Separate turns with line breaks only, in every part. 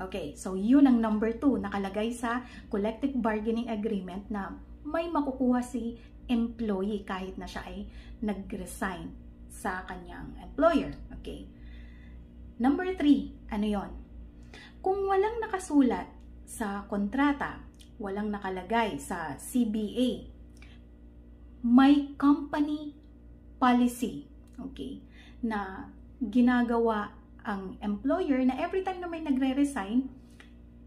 Okay, so yun ang number 2, nakalagay sa collective bargaining agreement na may makukuha si employee kahit na siya ay nag-resign sa kanyang employer. Okay. Number 3, ano yon? Kung walang nakasulat sa kontrata, walang nakalagay sa CBA, may company policy, okay, na ginagawa ang employer na every time na may nagre-resign,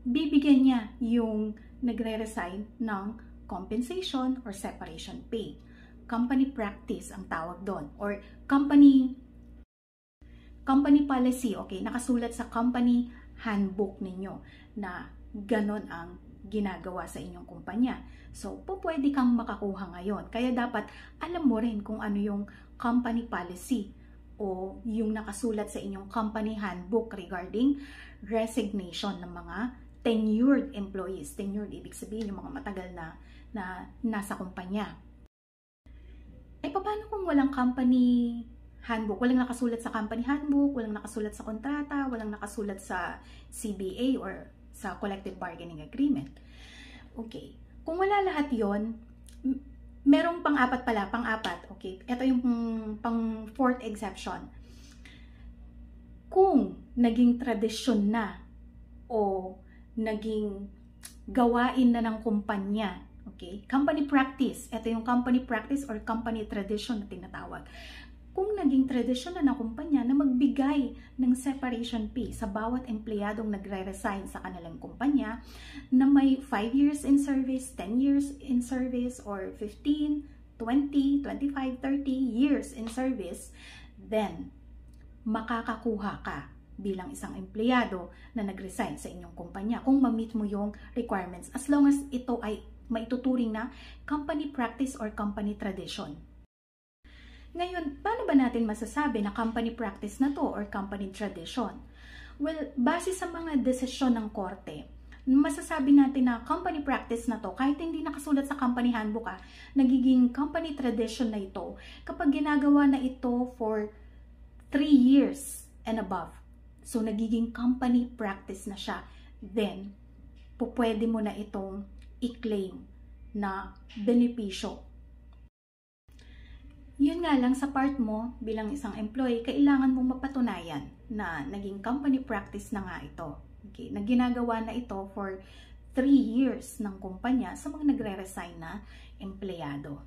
bibigyan niya yung nagre-resign ng compensation or separation pay. Company practice ang tawag doon, or company policy, okay, nakasulat sa company handbook ninyo na ganon ang ginagawa sa inyong kumpanya. So, pwede kang makakuha ngayon. Kaya dapat alam mo rin kung ano yung company policy o yung nakasulat sa inyong company handbook regarding resignation ng mga tenured employees. Tenured, ibig sabihin yung mga matagal na nasa kumpanya. Paano kung walang company handbook? Walang nakasulat sa company handbook, walang nakasulat sa kontrata, walang nakasulat sa CBA or sa collective bargaining agreement. Okay. Kung wala lahat yon, merong pang-apat. Okay. Ito yung pang-4th exception. Kung naging tradisyon na o naging gawain na ng kumpanya, okay, company practice, ito yung company practice or company tradition na tinatawag. Kung naging tradisyon na ng kumpanya na magbigay ng separation pay sa bawat empleyadong nagre-resign sa kanilang kumpanya na may 5 years in service, 10 years in service, or 15, 20, 25, 30 years in service, then makakakuha ka bilang isang empleyado na nag-resign sa inyong kumpanya kung ma-meet mo yung requirements as long as ito ay maituturing na company practice or company tradition. Ngayon, paano ba natin masasabi na company practice na to or company tradition? Well, base sa mga desisyon ng korte, masasabi natin na company practice na to, kahit hindi nakasulat sa company handbook, nagiging company tradition na ito kapag ginagawa na ito for 3 years and above. So, nagiging company practice na siya. Then, pwede mo na itong i-claim na benepisyo. Yun nga lang, sa part mo bilang isang employee, kailangan mong mapatunayan na naging company practice na nga ito. Okay? Na ginagawa na ito for 3 years ng kumpanya sa mga nagre-resign na empleyado.